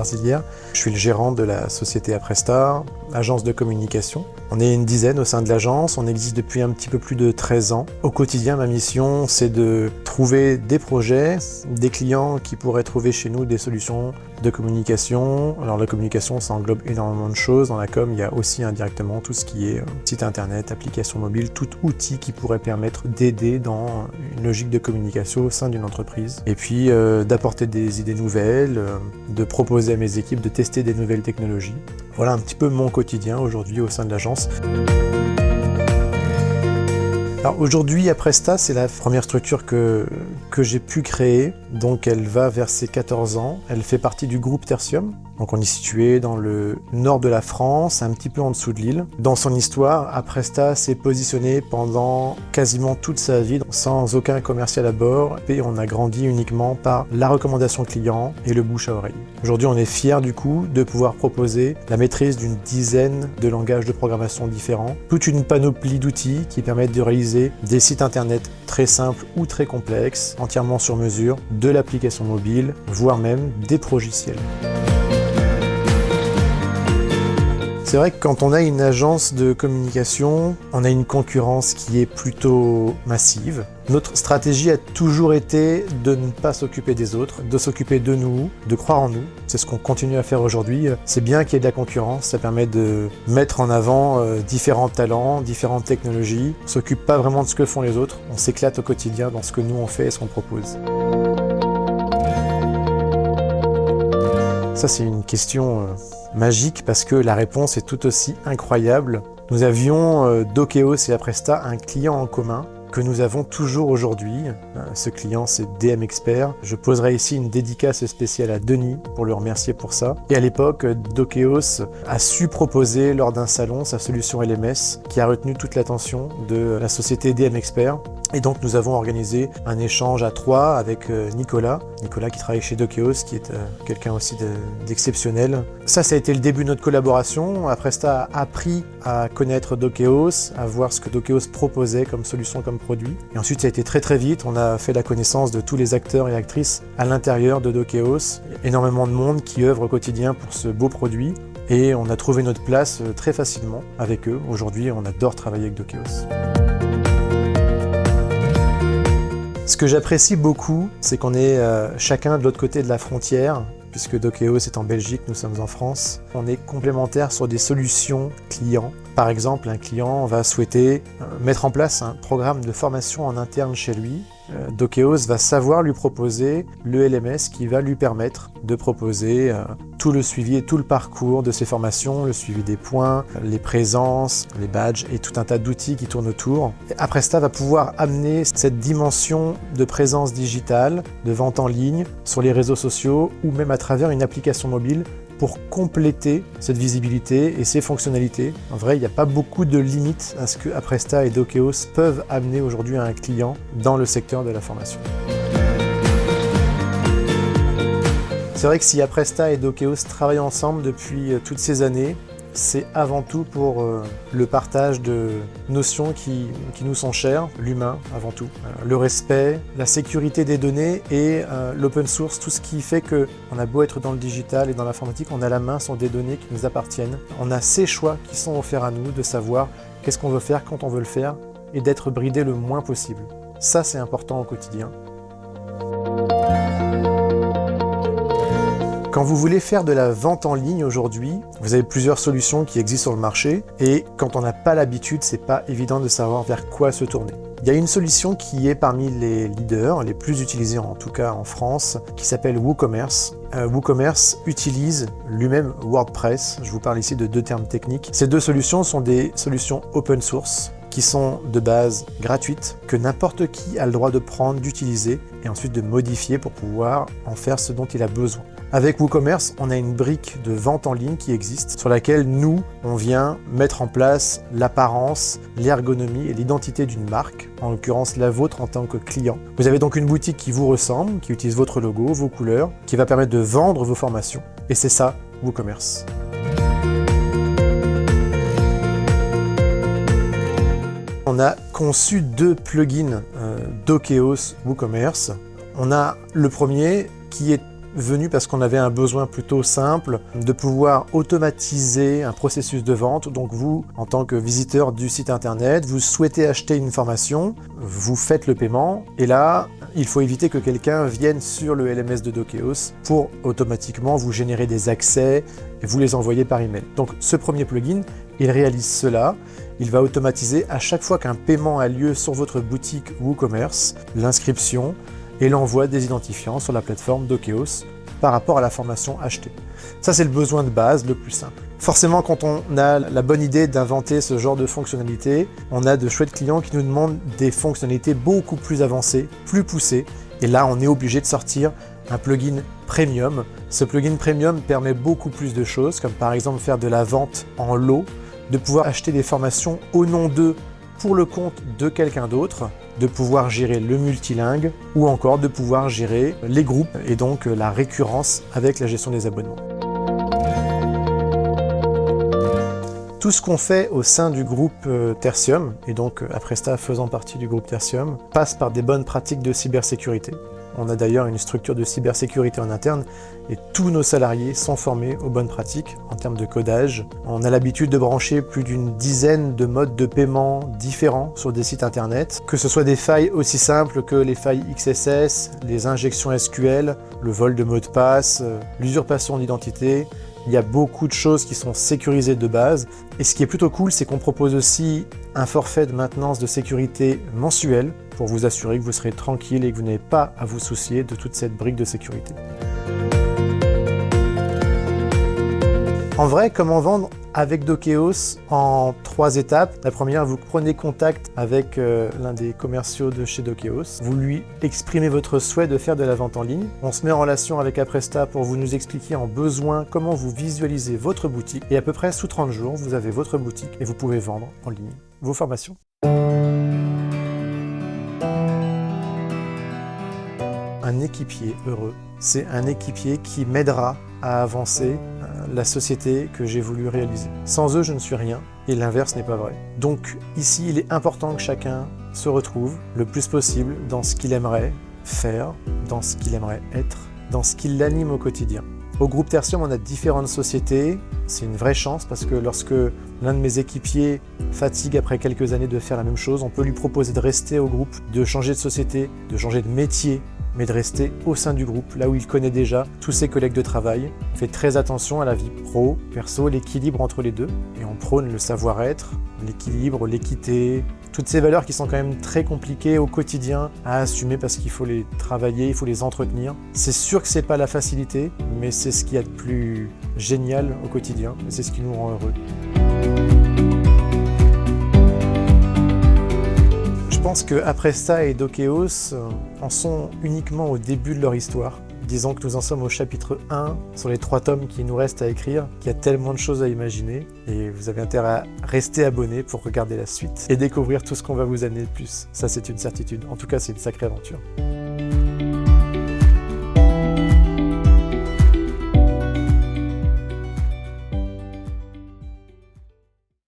Larzilière. Je suis le gérant de la société Apresta, agence de communication. On est une dizaine au sein de l'agence, on existe depuis un petit peu plus de 13 ans. Au quotidien, ma mission, c'est de trouver des projets, des clients qui pourraient trouver chez nous des solutions de communication. Alors la communication, ça englobe énormément de choses. Dans la com, il y a aussi indirectement tout ce qui est site internet, application mobile, tout outil qui pourrait permettre d'aider dans une logique de communication au sein d'une entreprise. Et puis d'apporter des idées nouvelles, de proposer à mes équipes de tester des nouvelles technologies. Voilà un petit peu mon quotidien aujourd'hui au sein de l'agence. Alors aujourd'hui, Apresta, c'est la première structure que j'ai pu créer. Donc elle va vers ses 14 ans. Elle fait partie du groupe Tertium. Donc on est situé dans le nord de la France, un petit peu en dessous de Lille. Dans son histoire, Apresta s'est positionné pendant quasiment toute sa vie sans aucun commercial à bord. Et on a grandi uniquement par la recommandation client et le bouche à oreille. Aujourd'hui, on est fiers du coup de pouvoir proposer la maîtrise d'une dizaine de langages de programmation différents. Toute une panoplie d'outils qui permettent de réaliser des sites internet très simples ou très complexes, entièrement sur mesure, de l'application mobile, voire même des progiciels. C'est vrai que quand on a une agence de communication, on a une concurrence qui est plutôt massive. Notre stratégie a toujours été de ne pas s'occuper des autres, de s'occuper de nous, de croire en nous. C'est ce qu'on continue à faire aujourd'hui. C'est bien qu'il y ait de la concurrence, ça permet de mettre en avant différents talents, différentes technologies. On ne s'occupe pas vraiment de ce que font les autres, on s'éclate au quotidien dans ce que nous on fait et ce qu'on propose. Ça, c'est une question magique parce que la réponse est tout aussi incroyable. Nous avions Dokeos et Apresta un client en commun que nous avons toujours aujourd'hui. Ce client, c'est DM Expert. Je poserai ici une dédicace spéciale à Denis pour le remercier pour ça. Et à l'époque, Dokeos a su proposer lors d'un salon sa solution LMS qui a retenu toute l'attention de la société DM Expert. Et donc nous avons organisé un échange à 3 avec Nicolas qui travaille chez Dokeos, qui est quelqu'un aussi d'exceptionnel. Ça a été le début de notre collaboration. Apresta a appris à connaître Dokeos, à voir ce que Dokeos proposait comme solution, comme produit. Et ensuite ça a été très très vite, on a fait la connaissance de tous les acteurs et actrices à l'intérieur de Dokeos. Énormément de monde qui œuvre au quotidien pour ce beau produit. Et on a trouvé notre place très facilement avec eux. Aujourd'hui, on adore travailler avec Dokeos. Ce que j'apprécie beaucoup, c'est qu'on est chacun de l'autre côté de la frontière, puisque Dokeos est en Belgique, nous sommes en France. On est complémentaires sur des solutions clients. Par exemple, un client va souhaiter mettre en place un programme de formation en interne chez lui. Dokeos va savoir lui proposer le LMS qui va lui permettre de proposer tout le suivi et tout le parcours de ses formations, le suivi des points, les présences, les badges et tout un tas d'outils qui tournent autour. Et Apresta va pouvoir amener cette dimension de présence digitale, de vente en ligne, sur les réseaux sociaux ou même à travers une application mobile pour compléter cette visibilité et ces fonctionnalités. En vrai, il n'y a pas beaucoup de limites à ce que Apresta et Dokeos peuvent amener aujourd'hui à un client dans le secteur de la formation. C'est vrai que si Apresta et Dokeos travaillent ensemble depuis toutes ces années, c'est avant tout pour le partage de notions qui nous sont chères, l'humain avant tout, le respect, la sécurité des données et l'open source, tout ce qui fait qu'on a beau être dans le digital et dans l'informatique, on a la main sur des données qui nous appartiennent. On a ces choix qui sont offerts à nous de savoir qu'est-ce qu'on veut faire, quand on veut le faire et d'être bridé le moins possible. Ça, c'est important au quotidien. Quand vous voulez faire de la vente en ligne aujourd'hui, vous avez plusieurs solutions qui existent sur le marché et quand on n'a pas l'habitude, c'est pas évident de savoir vers quoi se tourner. Il y a une solution qui est parmi les leaders, les plus utilisés en tout cas en France, qui s'appelle WooCommerce. WooCommerce utilise lui-même WordPress. Je vous parle ici de deux termes techniques. Ces deux solutions sont des solutions open source qui sont de base gratuites, que n'importe qui a le droit de prendre, d'utiliser et ensuite de modifier pour pouvoir en faire ce dont il a besoin. Avec WooCommerce, on a une brique de vente en ligne qui existe, sur laquelle nous, on vient mettre en place l'apparence, l'ergonomie et l'identité d'une marque, en l'occurrence la vôtre en tant que client. Vous avez donc une boutique qui vous ressemble, qui utilise votre logo, vos couleurs, qui va permettre de vendre vos formations. Et c'est ça, WooCommerce. On a conçu deux plugins Dokeos WooCommerce. On a le premier qui est venu parce qu'on avait un besoin plutôt simple de pouvoir automatiser un processus de vente. Donc vous, en tant que visiteur du site internet, vous souhaitez acheter une formation, vous faites le paiement, et là, il faut éviter que quelqu'un vienne sur le LMS de Dokeos pour automatiquement vous générer des accès et vous les envoyer par email. Donc ce premier plugin, il réalise cela. Il va automatiser à chaque fois qu'un paiement a lieu sur votre boutique WooCommerce, l'inscription et l'envoi des identifiants sur la plateforme Dokeos par rapport à la formation achetée. Ça, c'est le besoin de base, le plus simple. Forcément, quand on a la bonne idée d'inventer ce genre de fonctionnalité, on a de chouettes clients qui nous demandent des fonctionnalités beaucoup plus avancées, plus poussées. Et là, on est obligé de sortir un plugin premium. Ce plugin premium permet beaucoup plus de choses, comme par exemple faire de la vente en lot, de pouvoir acheter des formations au nom d'eux pour le compte de quelqu'un d'autre, de pouvoir gérer le multilingue ou encore de pouvoir gérer les groupes et donc la récurrence avec la gestion des abonnements. Tout ce qu'on fait au sein du groupe Tertium, et donc Apresta faisant partie du groupe Tertium, passe par des bonnes pratiques de cybersécurité. On a d'ailleurs une structure de cybersécurité en interne et tous nos salariés sont formés aux bonnes pratiques en termes de codage. On a l'habitude de brancher plus d'une dizaine de modes de paiement différents sur des sites internet, que ce soit des failles aussi simples que les failles XSS, les injections SQL, le vol de mots de passe, l'usurpation d'identité. Il y a beaucoup de choses qui sont sécurisées de base. Et ce qui est plutôt cool, c'est qu'on propose aussi un forfait de maintenance de sécurité mensuel pour vous assurer que vous serez tranquille et que vous n'avez pas à vous soucier de toute cette brique de sécurité. En vrai, comment vendre avec Dokeos en 3 étapes. La première, vous prenez contact avec l'un des commerciaux de chez Dokeos. Vous lui exprimez votre souhait de faire de la vente en ligne. On se met en relation avec Apresta pour vous nous expliquer en besoin comment vous visualisez votre boutique. Et à peu près sous 30 jours, vous avez votre boutique et vous pouvez vendre en ligne vos formations. Un équipier heureux, c'est un équipier qui m'aidera à avancer la société que j'ai voulu réaliser. Sans eux, je ne suis rien, et l'inverse n'est pas vrai. Donc ici, il est important que chacun se retrouve le plus possible dans ce qu'il aimerait faire, dans ce qu'il aimerait être, dans ce qui l'anime au quotidien. Au groupe Tertium, on a différentes sociétés. C'est une vraie chance parce que lorsque l'un de mes équipiers fatigue après quelques années de faire la même chose, on peut lui proposer de rester au groupe, de changer de société, de changer de métier, mais de rester au sein du groupe, là où il connaît déjà tous ses collègues de travail. On fait très attention à la vie pro, perso, l'équilibre entre les deux. Et on prône le savoir-être, l'équilibre, l'équité, toutes ces valeurs qui sont quand même très compliquées au quotidien à assumer parce qu'il faut les travailler, il faut les entretenir. C'est sûr que c'est pas la facilité, mais c'est ce qu'il y a de plus génial au quotidien, et c'est ce qui nous rend heureux. Je pense que Apresta et Dokeos en sont uniquement au début de leur histoire. Disons que nous en sommes au chapitre 1 sur les 3 tomes qui nous restent à écrire, qu'il y a tellement de choses à imaginer et vous avez intérêt à rester abonné pour regarder la suite et découvrir tout ce qu'on va vous amener de plus. Ça, c'est une certitude. En tout cas, c'est une sacrée aventure.